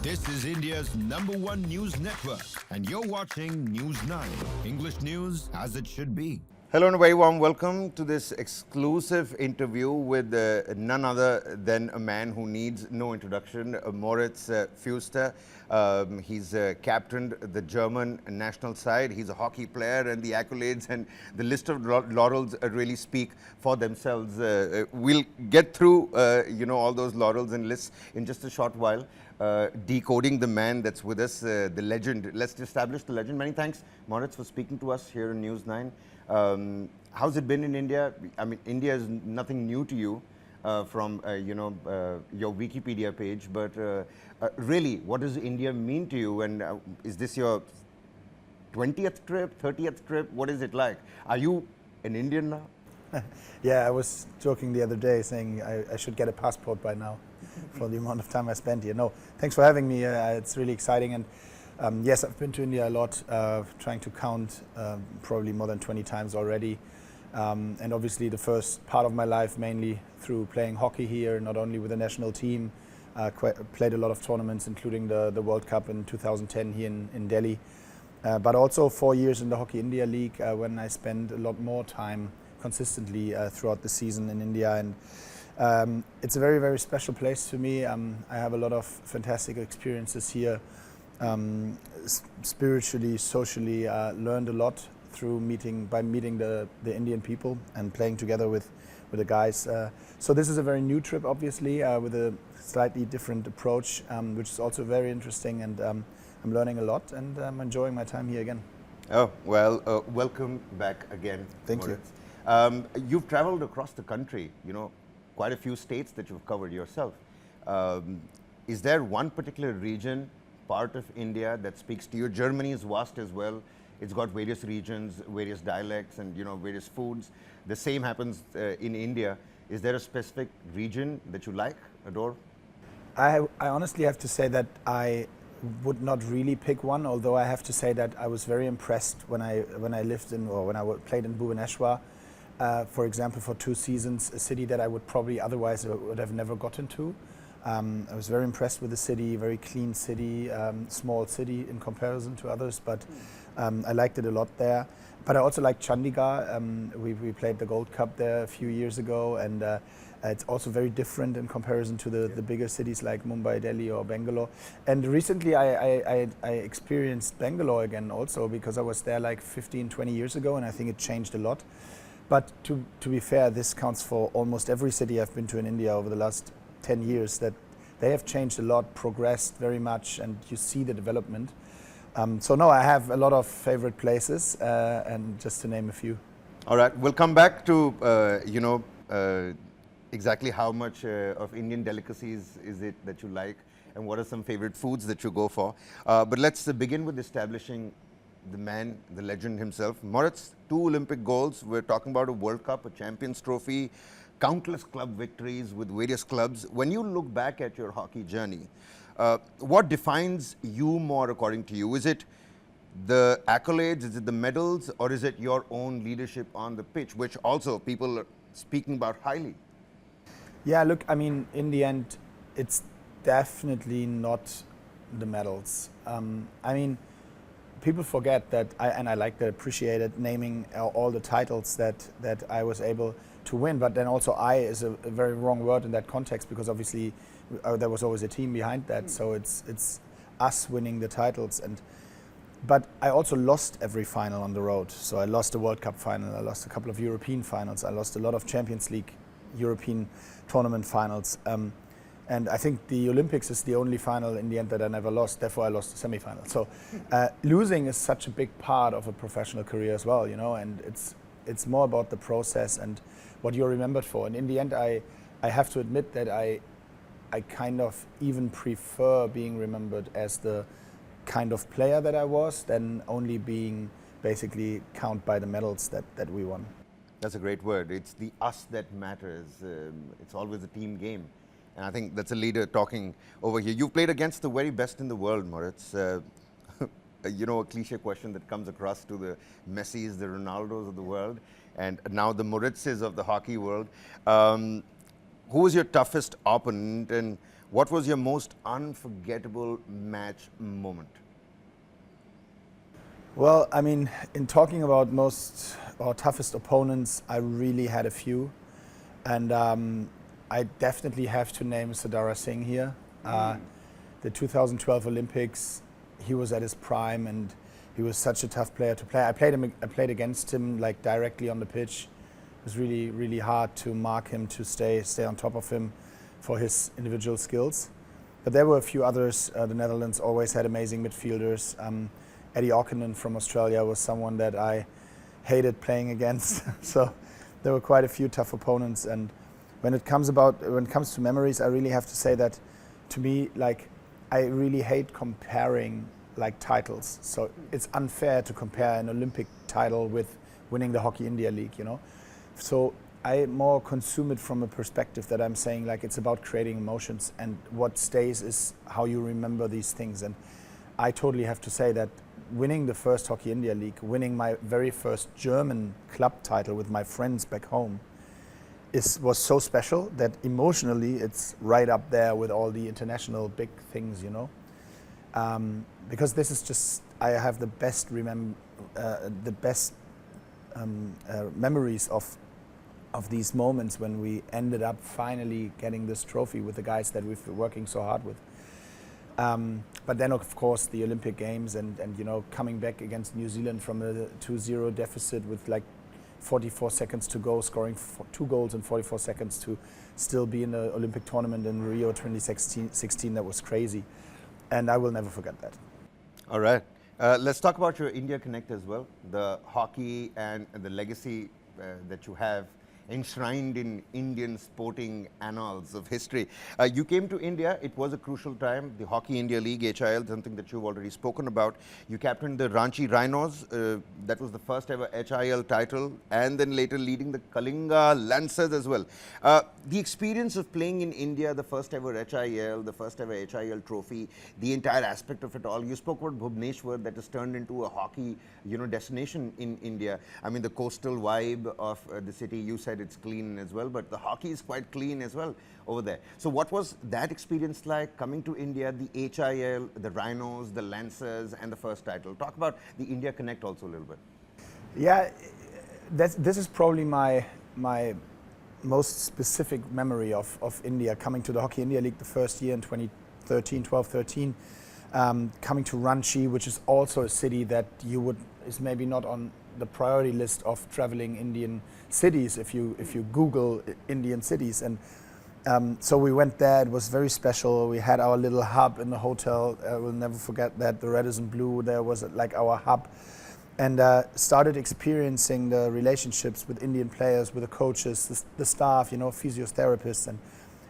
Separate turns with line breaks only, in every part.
This is India's #1 news network, and you're watching News9, English news as it should be.
Hello and a very warm welcome to this exclusive interview with none other than a man who needs no introduction, Moritz Fürste. He's captained the German national side. He's a hockey player, and the accolades and the list of laurels really speak for themselves. We'll get through, all those laurels and lists in just a short while. Decoding the man that's with us, the legend. Let's establish the legend. Many thanks, Moritz, for speaking to us here on News9. How's it been in India? I mean, India is nothing new to you from your Wikipedia page, but really, what does India mean to you? And is this your 20th trip, 30th trip? What is it like? Are you an Indian now?
Yeah, I was joking the other day saying I should get a passport by now for the amount of time I spent here. No, thanks for having me. It's really exciting. And yes, I've been to India a lot, trying to count probably more than 20 times already. And obviously the first part of my life mainly through playing hockey here, not only with the national team, played a lot of tournaments, including the World Cup in 2010 here in Delhi. But also 4 years in the Hockey India League when I spent a lot more time consistently throughout the season in India. And it's a very, very special place to me. I have a lot of fantastic experiences here. Spiritually, socially, learned a lot through meeting the Indian people and playing together with the guys. So this is a very new trip, obviously, with a slightly different approach, which is also very interesting, and I'm learning a lot, and I'm enjoying my time here again.
Oh, well, welcome back again.
Thank
Moritz. You've traveled across the country, quite a few states that you've covered yourself. Is there one particular region, part of India that speaks to you? Germany is vast as well. It's got various regions, various dialects, and various foods. The same happens in India. Is there a specific region that you like, adore?
I honestly have to say that I would not really pick one, although I have to say that I was very impressed when I lived in, or when I played in Bhubaneswar, for example, for 2 seasons, a city that I would probably otherwise would have never gotten to. I was very impressed with the city, very clean city, small city in comparison to others, but I liked it a lot there. But I also like Chandigarh. We played the Gold Cup there a few years ago, and it's also very different in comparison to the bigger cities like Mumbai, Delhi or Bangalore. And recently I experienced Bangalore again also, because I was there like 15, 20 years ago, and I think it changed a lot. But to be fair, this counts for almost every city I've been to in India over the last 10 years, that they have changed a lot, progressed very much, and you see the development. So no, I have a lot of favorite places, and just to name a few.
All right, we'll come back to, exactly how much of Indian delicacies is it that you like, and what are some favorite foods that you go for. But let's begin with establishing the man, the legend himself. Moritz, 2 Olympic golds. We're talking about a World Cup, a Champions Trophy, countless club victories with various clubs. When you look back at your hockey journey, what defines you more according to you? Is it the accolades, is it the medals, or is it your own leadership on the pitch, which also people are speaking about highly?
Yeah, look, I mean, in the end, it's definitely not the medals. I mean, people forget that, I like to appreciate it, naming all the titles that I was able to win, but then also is a very wrong word in that context, because obviously there was always a team behind that, so it's us winning the titles. But I also lost every final on the road. So I lost the World Cup final, I lost a couple of European finals, I lost a lot of Champions League European tournament finals. And I think the Olympics is the only final in the end that I never lost, therefore I lost the semi-final. So losing is such a big part of a professional career as well, and it's more about the process and what you're remembered for. And in the end, I have to admit that I kind of even prefer being remembered as the kind of player that I was than only being basically counted by the medals that we won.
That's a great word. It's the us that matters. It's always a team game. And I think that's a leader talking over here. You've played against the very best in the world, Moritz. A cliche question that comes across to the Messis, the Ronaldos of the world, and now the Moritzes of the hockey world. Who was your toughest opponent, and What was your most unforgettable match moment?
Well, I mean, in talking about most or toughest opponents, I really had a few. And I definitely have to name Sadara Singh here. The 2012 Olympics, he was at his prime and he was such a tough player to play. I played against him like directly on the pitch. It was really, really hard to mark him, to stay on top of him for his individual skills. But there were a few others. The Netherlands always had amazing midfielders. Eddie Ockenden from Australia was someone that I hated playing against. So there were quite a few tough opponents. And when it comes to memories, I really have to say that, to me, like, I really hate comparing like titles. So it's unfair to compare an Olympic title with winning the Hockey India League, you know. So I more consume it from a perspective that I'm saying, like, it's about creating emotions, and what stays is how you remember these things. And I totally have to say that winning the first Hockey India League, winning my very first German club title with my friends back home, was so special that emotionally it's right up there with all the international big things, you know. Because this is just, I have the best memories of these moments when we ended up finally getting this trophy with the guys that we've been working so hard with. But then, of course, the Olympic Games and you know, coming back against New Zealand from a 2-0 deficit with like 44 seconds to go, scoring 2 goals in 44 seconds to still be in the Olympic tournament in Rio 2016, that was crazy. And I will never forget that.
All right. Let's talk about your India Connect as well, the hockey and the legacy that you have enshrined in Indian sporting annals of history. You came to India, it was a crucial time, the Hockey India League, HIL, something that you've already spoken about. You captained the Ranchi Rhinos, that was the first ever HIL title, and then later leading the Kalinga Lancers as well. The experience of playing in India, the first ever HIL, the first ever HIL trophy, the entire aspect of it all. You spoke about Bhubaneswar, that has turned into a hockey, you know, destination in India. I mean, the coastal vibe of the city, you said it's clean as well, but the hockey is quite clean as well over there. So what was that experience like coming to India, the HIL, the Rhinos, the Lancers, and the first title? Talk about the India Connect also a little bit.
Yeah, this is probably my most specific memory of India, coming to the Hockey India League the first year in 12-13, coming to Ranchi, which is also a city that is maybe not on the priority list of traveling Indian cities if you Google Indian cities. And so we went there. It was very special. We had our little hub in the hotel. I will never forget that. The red is in blue. There was like our hub, and started experiencing the relationships with Indian players, with the coaches, the staff, you know, physiotherapists.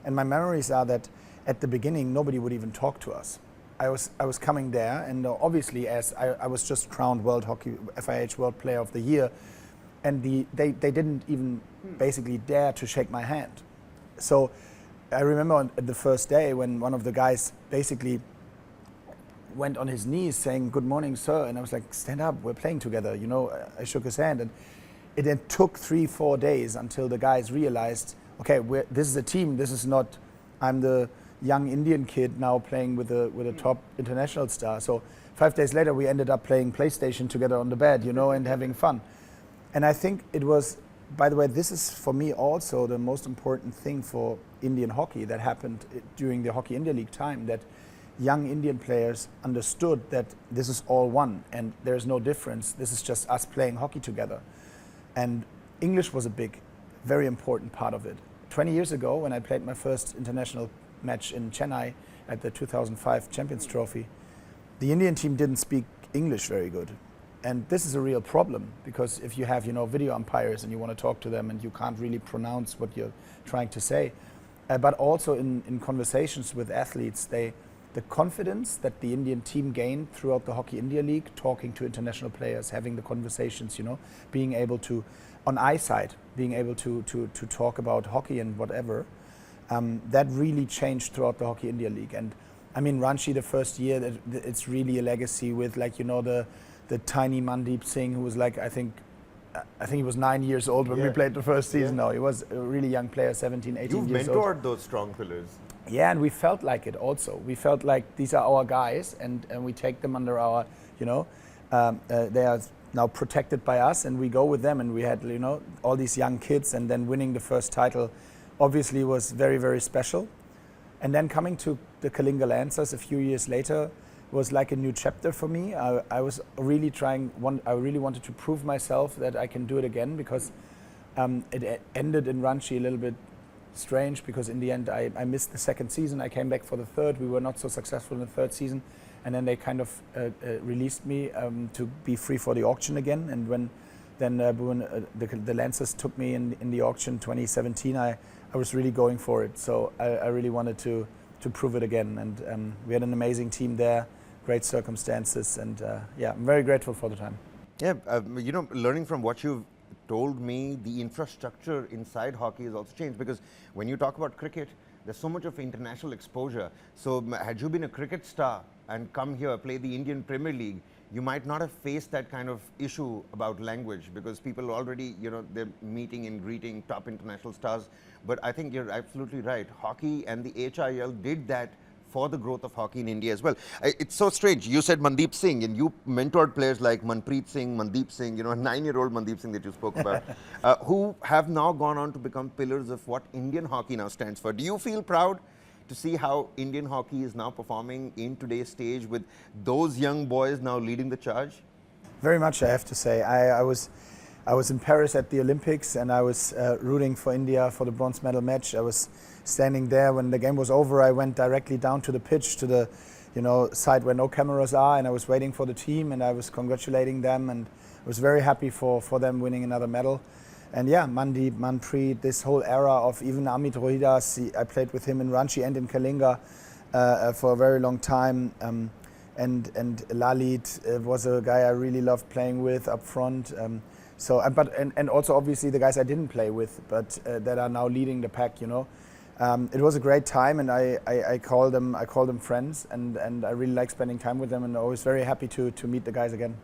And my memories are that at the beginning nobody would even talk to us. I was coming there, and obviously, as I was just crowned World Hockey FIH World Player of the Year, and they didn't even basically dare to shake my hand. So I remember on the first day when one of the guys basically went on his knees saying, "Good morning, sir," and I was like, "Stand up, we're playing together." You know, I shook his hand, and it then took 3-4 days until the guys realized, okay, this is a team. This is not, I'm the young Indian kid now playing with a top international star. So 5 days later, we ended up playing PlayStation together on the bed, you know, and having fun. And I think it was, by the way, this is for me also the most important thing for Indian hockey that happened during the Hockey India League time, that young Indian players understood that this is all one and there's no difference. This is just us playing hockey together. And English was a big, very important part of it. 20 years ago, when I played my first international match in Chennai at the 2005 Champions Trophy, the Indian team didn't speak English very good. And this is a real problem, because if you have, you know, video umpires and you want to talk to them and you can't really pronounce what you're trying to say, but also in conversations with athletes, the confidence that the Indian team gained throughout the Hockey India League, talking to international players, having the conversations, you know, being able to, on eyesight, being able to talk about hockey and whatever, that really changed throughout the Hockey India League. And I mean, Ranchi, the first year, it's really a legacy with, like, you know, the tiny Mandeep Singh, who was like, I think he was 9 years old when we played the first season. No, he was a really young player, 17, 18 years old.
You've mentored those strong pillars.
Yeah, and we felt like it also. We felt like these are our guys, and we take them under our, they are now protected by us, and we go with them. And we had, all these young kids, and then winning the first title obviously was very, very special. And then coming to the Kalinga Lancers a few years later was like a new chapter for me. I was really I really wanted to prove myself that I can do it again, because it ended in Ranchi a little bit strange, because in the end I missed the second season. I came back for the third. We were not so successful in the third season, and then they kind of released me to be free for the auction again. And when the Lancers took me in the auction 2017, I was really going for it. So I really wanted to prove it again, and we had an amazing team there, great circumstances, and I'm very grateful for the time.
Yeah, learning from what you've told me, the infrastructure inside hockey has also changed, because when you talk about cricket, there's so much of international exposure. So had you been a cricket star and come here, play the Indian Premier League, you might not have faced that kind of issue about language, because people already, they're meeting and greeting top international stars. But I think you're absolutely right. Hockey and the HYL did that for the growth of hockey in India as well. It's so strange. You said Mandeep Singh, and you mentored players like Manpreet Singh, Mandeep Singh, a 9-year-old Mandeep Singh that you spoke about, who have now gone on to become pillars of what Indian hockey now stands for. Do you feel proud to see how Indian hockey is now performing in today's stage with those young boys now leading the charge?
Very much, I have to say. I was in Paris at the Olympics, and I was rooting for India for the bronze medal match. I was standing there when the game was over. I went directly down to the pitch, to the side where no cameras are, and I was waiting for the team, and I was congratulating them, and I was very happy for them winning another medal. And yeah, Mandeep, Manpreet, this whole era of even Amit Rohidas, I played with him in Ranchi and in Kalinga for a very long time. And Lalit was a guy I really loved playing with up front. And also obviously the guys I didn't play with, but that are now leading the pack. It was a great time, and I call them friends, and I really like spending time with them, and always very happy to meet the guys again.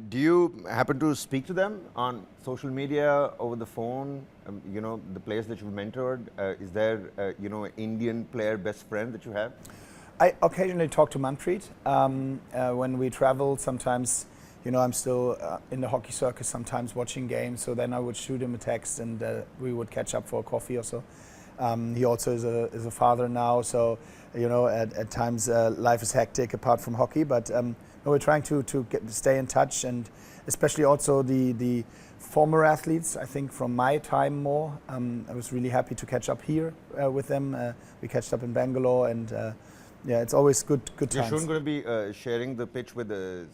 Do you happen to speak to them on social media, over the phone? The players that you've mentored, is there an Indian player best friend that you have?
I occasionally talk to Manpreet when we travel. Sometimes, I'm still in the hockey circus, sometimes watching games. So then I would shoot him a text, and we would catch up for a coffee or so. He also is a father now, so at times life is hectic apart from hockey. But we're trying to stay in touch, and especially also the former athletes. I think from my time more, I was really happy to catch up here with them. We catched up in Bangalore, and yeah, it's always good times.
You're soon going to be sharing the pitch with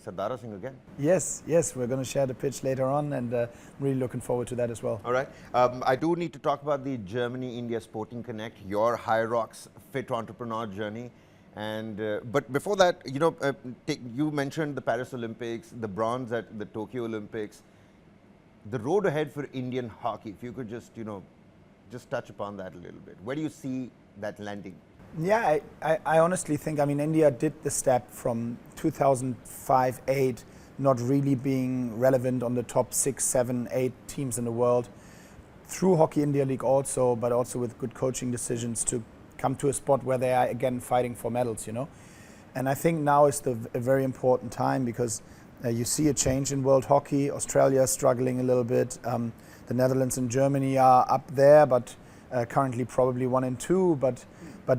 Sardara Singh again?
Yes, we're going to share the pitch later on, and really looking forward to that as well.
All right. I do need to talk about the Germany-India Sporting Connect, your HYROX Fit Entrepreneur journey. And but before that, you mentioned the Paris Olympics, the bronze at the Tokyo Olympics. The road ahead for Indian hockey, if you could just, just touch upon that a little bit. Where do you see that landing?
Yeah, I honestly think, India did the step from 2005-8 not really being relevant on the top 6, 7, 8 teams in the world, through Hockey India League also, but also with good coaching decisions to come to a spot where they are again fighting for medals, And I think now is a very important time, because you see a change in world hockey. Australia is struggling a little bit. The Netherlands and Germany are up there, but currently probably 1 and 2, but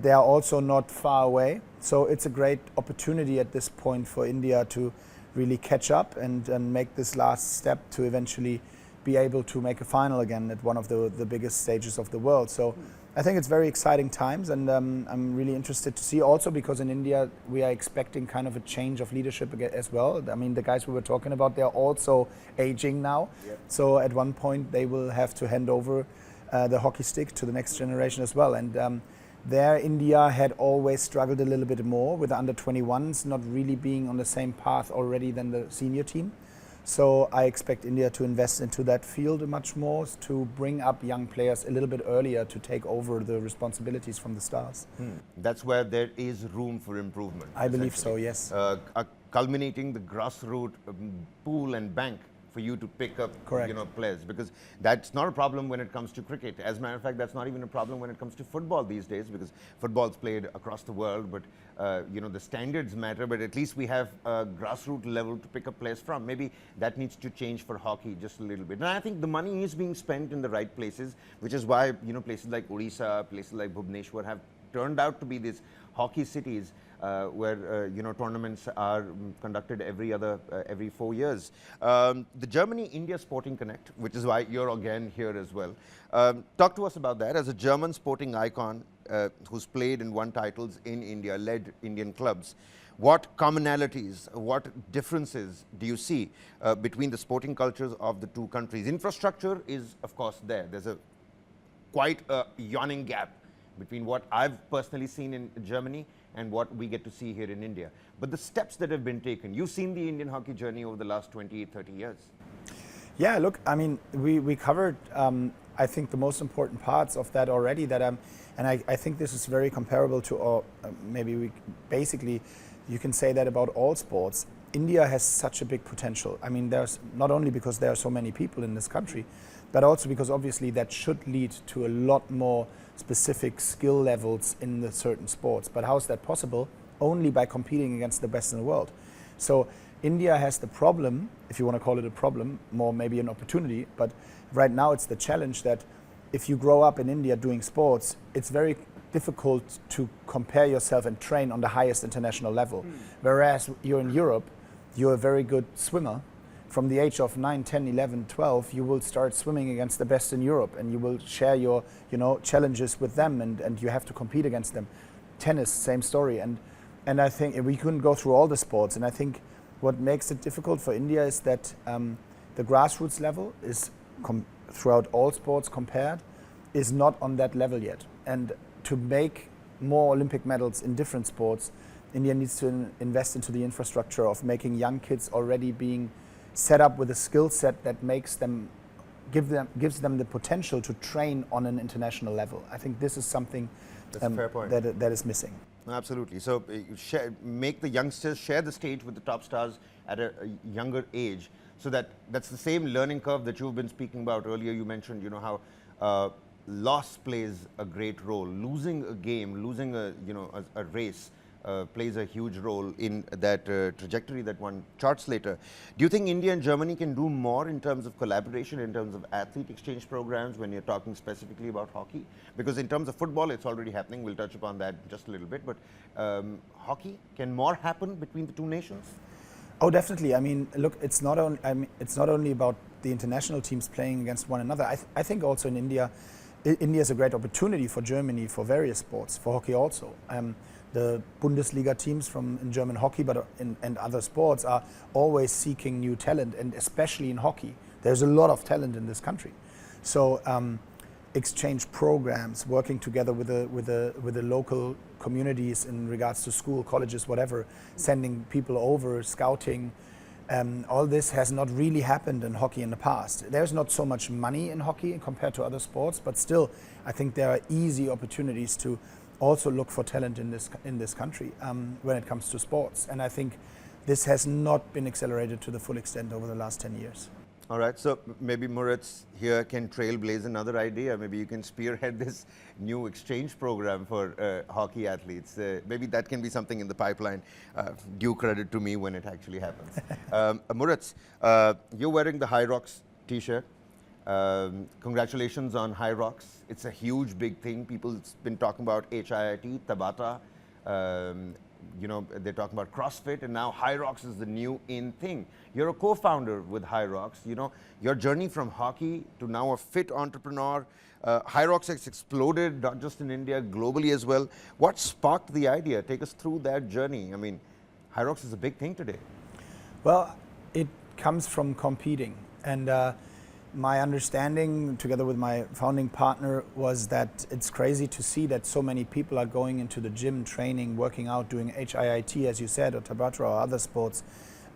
they are also not far away. So it's a great opportunity at this point for India to really catch up and make this last step to eventually be able to make a final again at one of the biggest stages of the world. So I think it's very exciting times, and I'm really interested to see also, because in India we are expecting kind of a change of leadership as well. The guys we were talking about, they're also aging now. Yep. So at one point they will have to hand over the hockey stick to the next generation as well. And there India had always struggled a little bit more with the under-21s not really being on the same path already than the senior team. So I expect India to invest into that field much more, to bring up young players a little bit earlier to take over the responsibilities from the stars.
That's where there is room for improvement.
I believe so, yes.
Culminating the grassroots pool and bank for you to pick up
Correct.
players, because that's not a problem when it comes to cricket. As a matter of fact, that's not even a problem when it comes to football these days, because football's played across the world, but the standards matter, but at least we have a grassroots level to pick up players from. Maybe that needs to change for hockey just a little bit. And I think the money is being spent in the right places, which is why places like Odisha, places like Bhubaneswar have turned out to be these hockey cities where tournaments are conducted every 4 years. The Germany-India Sporting Connect, which is why you're again here as well. Talk to us about that. As a German sporting icon who's played and won titles in India, led Indian clubs, what commonalities, what differences do you see between the sporting cultures of the two countries? Infrastructure is, of course, there. There's quite a yawning gap between what I've personally seen in Germany and what we get to see here in India. But the steps that have been taken, you've seen the Indian hockey journey over the last 20, 30 years.
Yeah, look, I mean, we covered, I think, the most important parts of that already. And I think this is very comparable to, basically, you can say that about all sports. India has such a big potential. I mean, there's not only because there are so many people in this country, but also because obviously that should lead to a lot more specific skill levels in the certain sports. But how is that possible? Only by competing against the best in the world. So India has the problem, if you want to call it a problem, more maybe an opportunity, but right now it's the challenge that if you grow up in India doing sports, it's very difficult to compare yourself and train on the highest international level. Whereas you're in Europe, you're a very good swimmer. From the age of 9, 10, 11, 12, you will start swimming against the best in Europe, and you will share your challenges with them, and you have to compete against them. Tennis, same story. And I think we couldn't go through all the sports, and I think what makes it difficult for India is that the grassroots level is, throughout all sports compared, is not on that level yet. And to make more Olympic medals in different sports, India needs to invest into the infrastructure of making young kids already being set up with a skill set that makes them, gives them the potential to train on an international level. I think this is something
That's a fair point.
that is missing.
Absolutely. So make the youngsters share the stage with the top stars at a younger age, so that's the same learning curve that you've been speaking about earlier. You mentioned how loss plays a great role. Losing a game, losing a race plays a huge role in that trajectory that one charts later. Do you think India and Germany can do more in terms of collaboration, in terms of athlete exchange programs, when you're talking specifically about hockey? Because in terms of football, it's already happening. We'll touch upon that just a little bit. But hockey, can more happen between the two nations?
Oh, definitely. I mean, look, it's not only about the international teams playing against one another. I think also in India, India is a great opportunity for Germany for various sports, for hockey also. The Bundesliga teams in German hockey and other sports are always seeking new talent, and especially in hockey. There's a lot of talent in this country. So exchange programs, working together with the local communities in regards to school, colleges, whatever, sending people over, scouting, all this has not really happened in hockey in the past. There's not so much money in hockey compared to other sports, but still, I think there are easy opportunities to also look for talent in this country when it comes to sports. And I think this has not been accelerated to the full extent over the last 10 years.
All right, so maybe Moritz here can trailblaze another idea. Maybe you can spearhead this new exchange program for hockey athletes. Maybe that can be something in the pipeline. Due credit to me when it actually happens. Moritz, you're wearing the HYROX t-shirt. Congratulations on HYROX. It's a huge, big thing. People's been talking about HIIT, Tabata. They're talking about CrossFit, and now HYROX is the new in thing. You're a co-founder with HYROX. Your journey from hockey to now a fit entrepreneur. HYROX has exploded, not just in India, globally as well. What sparked the idea? Take us through that journey. I mean, HYROX is a big thing today.
Well, it comes from competing. And my understanding, together with my founding partner, was that it's crazy to see that so many people are going into the gym, training, working out, doing HIIT, as you said, or Tabata, or other sports,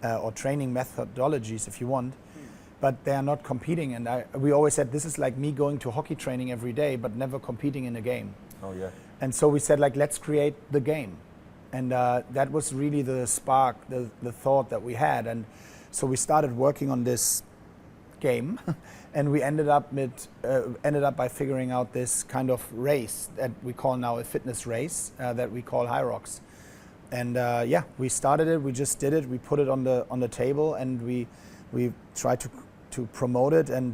or training methodologies, if you want, but they are not competing. And we always said, this is like me going to hockey training every day, but never competing in a game.
Oh, yeah.
And so we said, let's create the game. And that was really the spark, the thought that we had. And so we started working on this game, and we ended up by figuring out this kind of race that we call now a fitness race that we call HYROX. And yeah, we started it. We just did it. We put it on the table, and we tried to promote it. And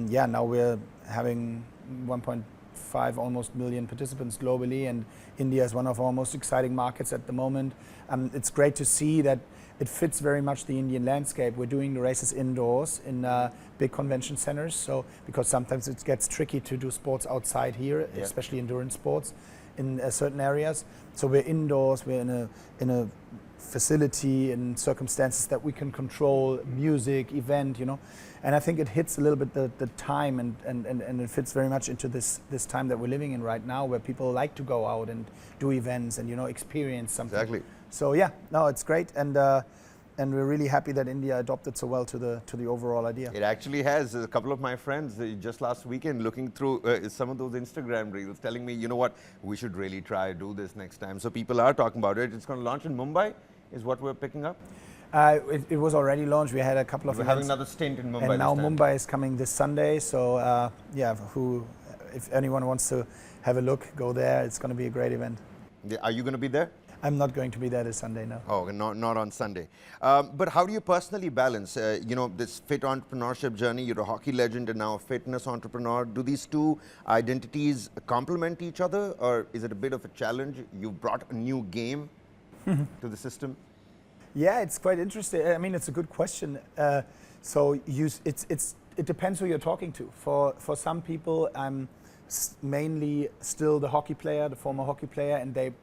yeah, now we're having 1.5 almost million participants globally, and India is one of our most exciting markets at the moment. It's great to see that it fits very much the Indian landscape. We're doing the races indoors in big convention centers, so because sometimes it gets tricky to do sports outside here,
yeah.
especially endurance sports in certain areas. So we're indoors, we're in a facility, in circumstances that we can control, music, event, you know. And I think it hits a little bit the time, and it fits very much into this time that we're living in right now, where people like to go out and do events and, you know, experience something.
Exactly.
So yeah, no, it's great, and we're really happy that India adopted so well to the overall idea.
It actually has. A couple of my friends just last weekend looking through some of those Instagram reels, telling me, you know what, we should really try do this next time. So people are talking about it. It's going to launch in Mumbai, is what we're picking up.
It was already launched. We had a couple of
We're having another stint in Mumbai.
And now
this time.
Mumbai is coming this Sunday. So yeah, if anyone wants to have a look, go there. It's going to be a great event.
Yeah, are you going to be there?
I'm not going to be there this Sunday, no.
Oh, not on Sunday. But how do you personally balance, you know, this fit entrepreneurship journey? You're a hockey legend and now a fitness entrepreneur. Do these two identities complement each other, or is it a bit of a challenge? You've brought a new game to the system.
Yeah, it's quite interesting. I mean, it's a good question. So it depends who you're talking to. For some people, I'm mainly still the hockey player, the former hockey player, and they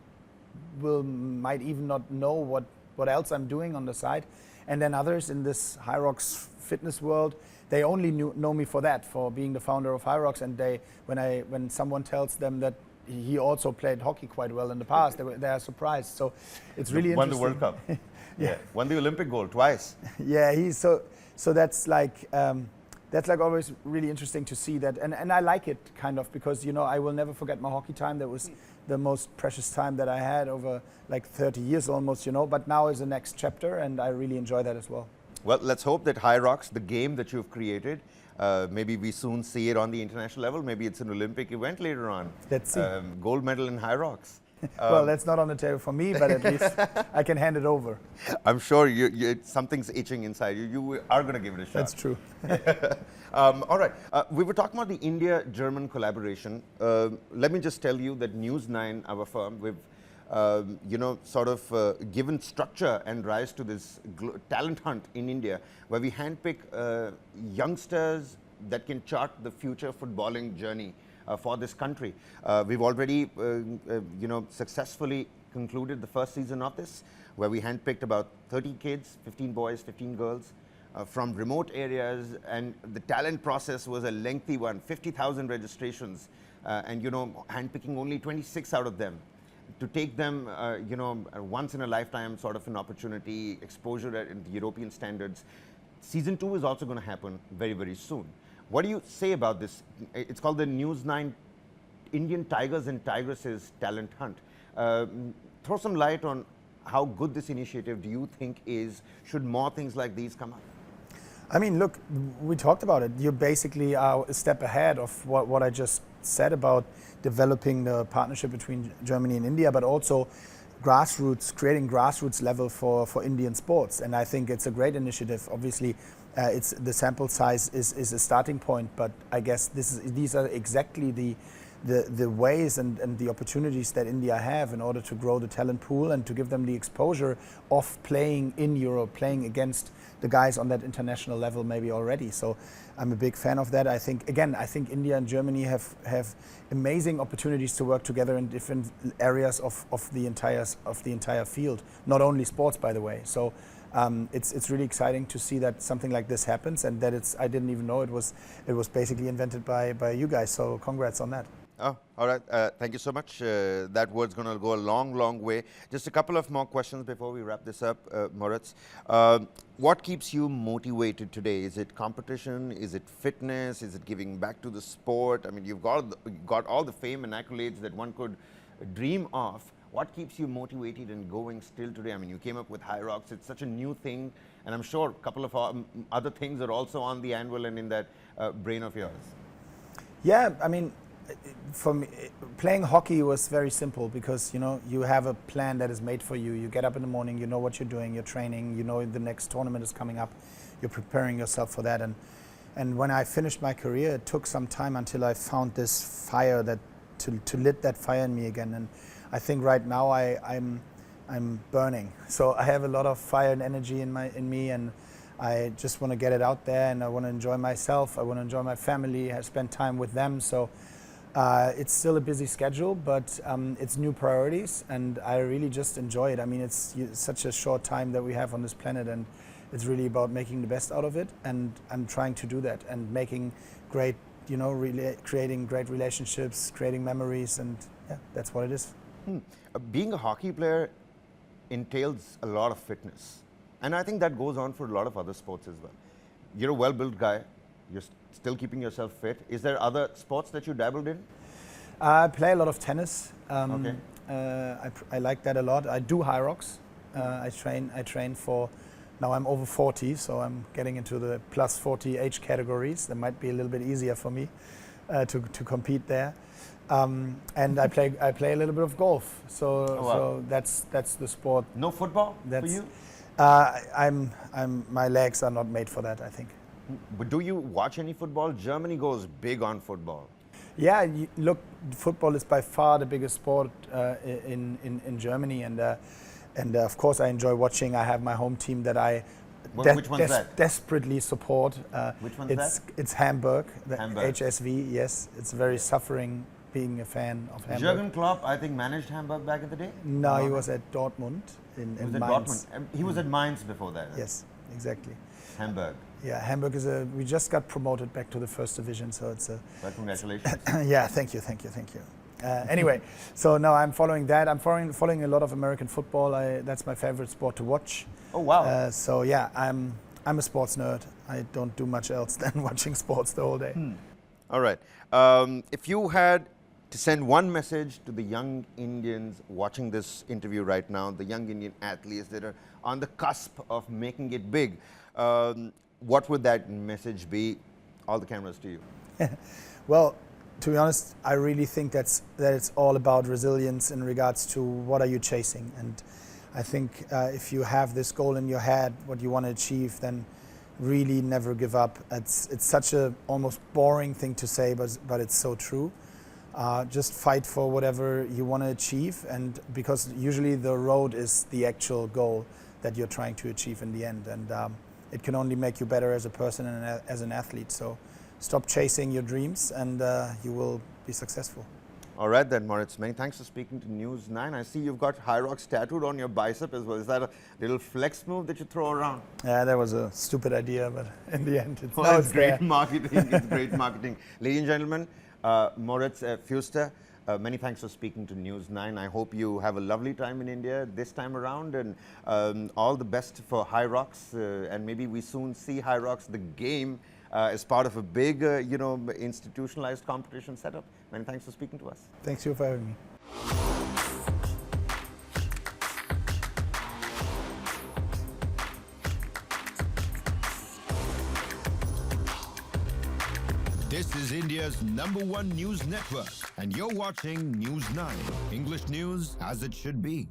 might even not know what else I'm doing on the side. And then others in this HYROX fitness world, they only know me for that, for being the founder of HYROX. And when someone tells them that he also played hockey quite well in the past, they are surprised. So it's really
won
interesting.
the World Cup. Yeah, won the Olympic gold twice.
Yeah, so that's like always really interesting to see that, and I like it kind of, because, you know, I will never forget my hockey time. That was the most precious time that I had over like 30 years almost, you know. But now is the next chapter, and I really enjoy that as well.
Well, let's hope that HYROX, the game that you've created, maybe we soon see it on the international level. Maybe it's an Olympic event later on.
Let's see.
Gold medal in HYROX.
Well, that's not on the table for me, but at least I can hand it over.
I'm sure something's itching inside you. You are going to give it a shot.
That's true.
All right. We were talking about the India-German collaboration. Let me just tell you that News9, our firm, we've you know, sort of given structure and rise to this talent hunt in India, where we handpick youngsters that can chart the future footballing journey for this country. We've already, you know, successfully concluded the first season of this, where we handpicked about 30 kids, 15 boys, 15 girls, from remote areas, and the talent process was a lengthy one, 50,000 registrations, and, you know, handpicking only 26 out of them. To take them, you know, once in a lifetime sort of an opportunity, exposure in the European standards. Season 2 is also going to happen very, very soon. What do you say about this? It's called the News9 Indian Tigers and Tigresses Talent Hunt. Throw some light on how good this initiative do you think is. Should more things like these come up?
I mean, look, we talked about it. You basically are a step ahead of what I just said about developing the partnership between Germany and India, but also creating grassroots level for Indian sports. And I think it's a great initiative. Obviously, it's the sample size is a starting point, but I guess these are exactly the ways and the opportunities that India have in order to grow the talent pool and to give them the exposure of playing in Europe, playing against the guys on that international level maybe already. So I'm a big fan of that. I think India and Germany have amazing opportunities to work together in different areas of the entire field, not only sports, by the way. So it's really exciting to see that something like this happens, and that I didn't even know it was basically invented by you guys. So congrats on that.
Oh, all right. Thank you so much. That word's going to go a long, long way. Just a couple of more questions before we wrap this up, Moritz. What keeps you motivated today? Is it competition? Is it fitness? Is it giving back to the sport? I mean, you've got all the fame and accolades that one could dream of. What keeps you motivated and going still today? I mean, you came up with HYROX. It's such a new thing, And I'm sure a couple of other things are also on the anvil and in that brain of yours.
Yeah, I mean, for me, playing hockey was very simple because, you know, you have a plan that is made for you. You get up in the morning, you know what you're doing, you're training, you know the next tournament is coming up, you're preparing yourself for that. And when I finished my career, it took some time until I found this fire that to lit that fire in me again. And I think right now I'm burning. So I have a lot of fire and energy in me, and I just want to get it out there, and I want to enjoy myself. I want to enjoy my family. I spend time with them. So it's still a busy schedule, but it's new priorities, and I really just enjoy it. I mean, it's such a short time that we have on this planet, and it's really about making the best out of it. And I'm trying to do that and making great, you know, creating great relationships, creating memories, and yeah, that's what it is.
Being a hockey player entails a lot of fitness. And I think that goes on for a lot of other sports as well. You're a well-built guy. You're still keeping yourself fit. Is there other sports that you dabbled in?
I play a lot of tennis.
Okay.
I like that a lot. I do HYROX. I train for, now I'm over 40, so I'm getting into the plus 40 age categories. That might be a little bit easier for me to compete there. And I play a little bit of golf. So, so that's the sport.
No football for you?
My legs are not made for that, I think.
But do you watch any football? Germany goes big on football.
Yeah, look, football is by far the biggest sport in Germany, and of course I enjoy watching. I have my home team that I
which one's that?
Desperately support.
Which one's that?
It's Hamburg, the
Hamburg.
HSV. Yes, it's very suffering being a fan of Hamburg.
Jurgen Klopp, I think, managed Hamburg back in the day?
No, he was at Dortmund in Mainz.
Dortmund. He was at Mainz before that.
Yes, exactly.
Hamburg.
Yeah, Hamburg is we just got promoted back to the first division, so it's a...
Well, congratulations.
Yeah, thank you. Anyway, so now I'm following that. I'm following a lot of American football. That's my favorite sport to watch.
Oh, wow.
So yeah, I'm a sports nerd. I don't do much else than watching sports the whole day.
All right. If you had to send one message to the young Indians watching this interview right now, the young Indian athletes that are on the cusp of making it big, what would that message be? All the cameras to you.
Well, to be honest, I really think that it's all about resilience in regards to what are you chasing. And I think if you have this goal in your head, what you want to achieve, then really never give up. It's such a almost boring thing to say, but it's so true. Just fight for whatever you want to achieve, and because usually the road is the actual goal that you're trying to achieve in the end, and it can only make you better as a person and as an athlete. So stop chasing your dreams, and you will be successful.
All right then, Moritz, many thanks for speaking to News9. I see you've got HYROX tattooed on your bicep as well. Is that a little flex move that you throw around?
Yeah, that was a stupid idea, but in the end,
it's great marketing. It's great marketing. Ladies and gentlemen, Moritz Fürste, many thanks for speaking to News9. I hope you have a lovely time in India this time around, and all the best for HYROX, and maybe we soon see HYROX, the game, as part of a big, institutionalized competition setup. Many thanks for speaking to us.
Thanks you for having me.
This is India's #1 news network, and you're watching News9, English news as it should be.